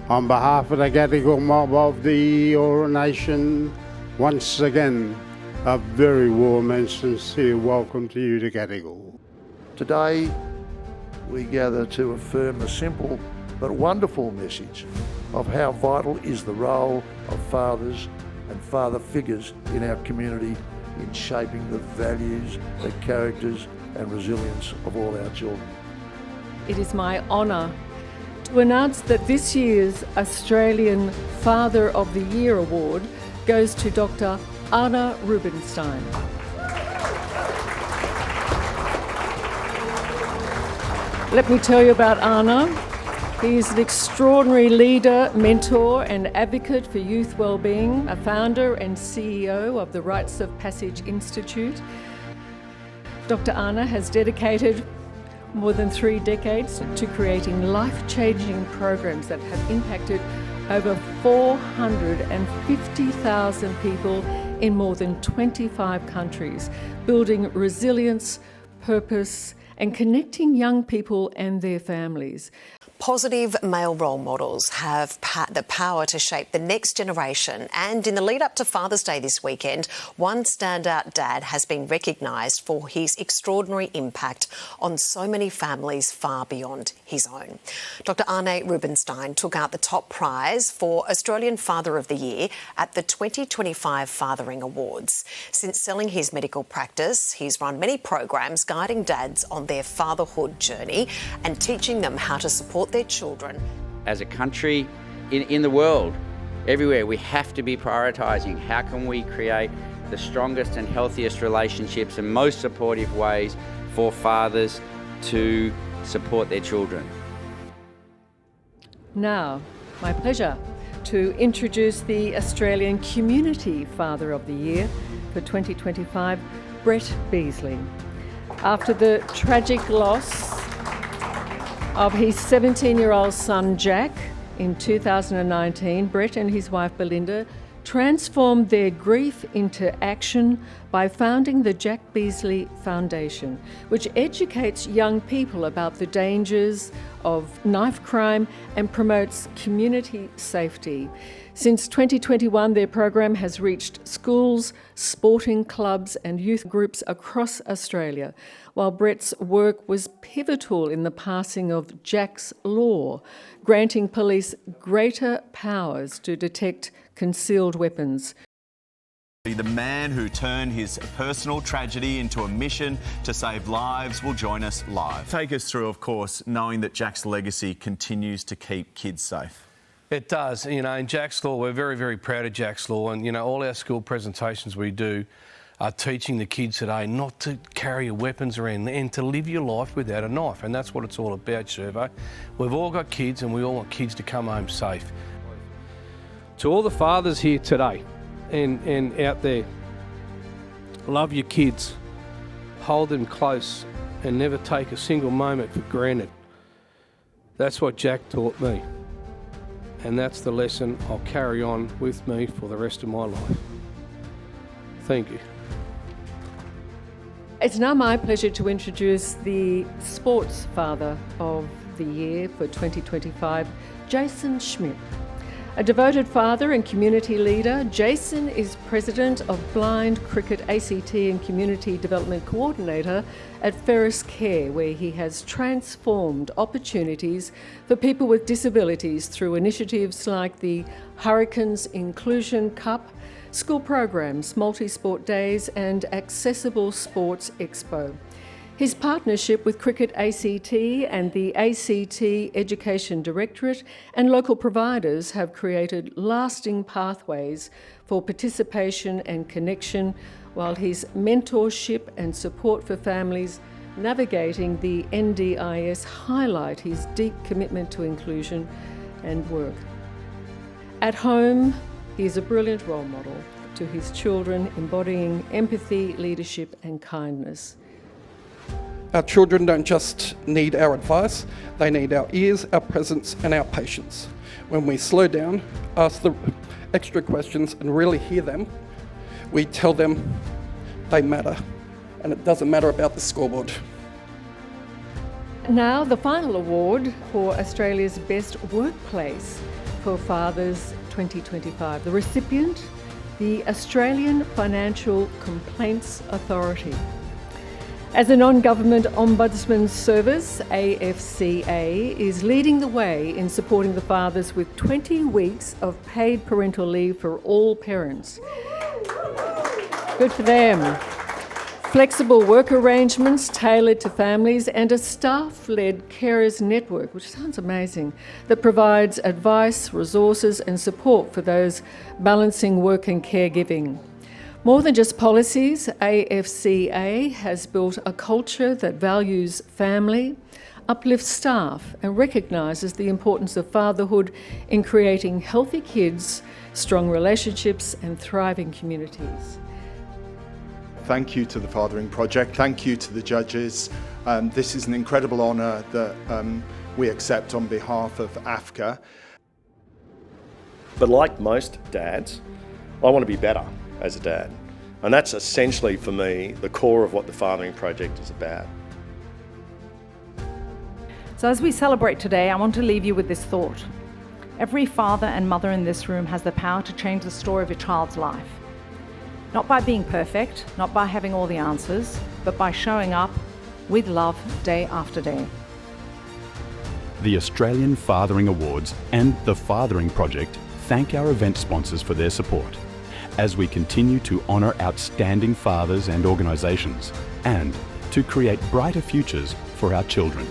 On behalf of the Gadigal mob of the Eora Nation, once again, a very warm and sincere welcome to you to Gadigal. Today, we gather to affirm the simple but wonderful message of how vital is the role of fathers and father figures in our community in shaping the values, the characters and resilience of all our children. It is my honour to announce that this year's Australian Father of the Year Award goes to Dr. Arne Rubenstein. Let me tell you about Arne. He is an extraordinary leader, mentor and advocate for youth wellbeing, a founder and CEO of the Rites of Passage Institute. Dr. Arne has dedicated more than 3 decades to creating life-changing programs that have impacted over 450,000 people in more than 25 countries, building resilience, purpose, and connecting young people and their families. Positive male role models have the power to shape the next generation, and in the lead up to Father's Day this weekend, one standout dad has been recognised for his extraordinary impact on so many families far beyond his own. Dr. Arne Rubenstein took out the top prize for Australian Father of the Year at the 2025 Fathering Awards. Since selling his medical practice, he's run many programs guiding dads on their fatherhood journey and teaching them how to support their children. As a country, in the world, everywhere, we have to be prioritising how can we create the strongest and healthiest relationships and most supportive ways for fathers to support their children. Now, my pleasure to introduce the Australian Community Father of the Year for 2025, Brett Beasley. After the tragic loss of his 17-year-old son Jack in 2019, Brett and his wife Belinda transformed their grief into action by founding the Jack Beasley Foundation, which educates young people about the dangers of knife crime and promotes community safety. Since 2021, their program has reached schools, sporting clubs and youth groups across Australia, while Brett's work was pivotal in the passing of Jack's Law, granting police greater powers to detect concealed weapons. The man who turned his personal tragedy into a mission to save lives will join us live. Take us through, of course, knowing that Jack's legacy continues to keep kids safe. It does. You know, in Jack's Law, we're very, very proud of Jack's Law, and, you know, all our school presentations we do are teaching the kids today not to carry your weapons around and to live your life without a knife, and that's what it's all about, Servo. We've all got kids and we all want kids to come home safe. To all the fathers here today and out there, love your kids, hold them close and never take a single moment for granted. That's what Jack taught me. And that's the lesson I'll carry on with me for the rest of my life. Thank you. It's now my pleasure to introduce the Sports Father of the Year for 2025, Jason Schmidt. A devoted father and community leader, Jason is president of Blind Cricket ACT and Community Development Coordinator at Ferris Care, where he has transformed opportunities for people with disabilities through initiatives like the Hurricanes Inclusion Cup, school programs, multi-sport days and Accessible Sports Expo. His partnership with Cricket ACT and the ACT Education Directorate and local providers have created lasting pathways for participation and connection, while his mentorship and support for families navigating the NDIS highlight his deep commitment to inclusion and work. At home, he is a brilliant role model to his children, embodying empathy, leadership and kindness. Our children don't just need our advice, they need our ears, our presence and our patience. When we slow down, ask the extra questions and really hear them, we tell them they matter, and it doesn't matter about the scoreboard. Now the final award for Australia's Best Workplace for Fathers 2025. The recipient, the Australian Financial Complaints Authority. As a non-government ombudsman service, AFCA is leading the way in supporting the fathers with 20 weeks of paid parental leave for all parents. Good for them. Flexible work arrangements tailored to families and a staff-led carers network, which sounds amazing, that provides advice, resources and support for those balancing work and caregiving. More than just policies, AFCA has built a culture that values family, uplifts staff and recognises the importance of fatherhood in creating healthy kids, strong relationships and thriving communities. Thank you to the Fathering Project, thank you to the judges. This is an incredible honour that we accept on behalf of AFCA. But like most dads, I want to be better as a dad. And that's essentially, for me, the core of what the Fathering Project is about. So as we celebrate today, I want to leave you with this thought. Every father and mother in this room has the power to change the story of your child's life. Not by being perfect, not by having all the answers, but by showing up with love day after day. The Australian Fathering Awards and the Fathering Project thank our event sponsors for their support as we continue to honour outstanding fathers and organisations and to create brighter futures for our children.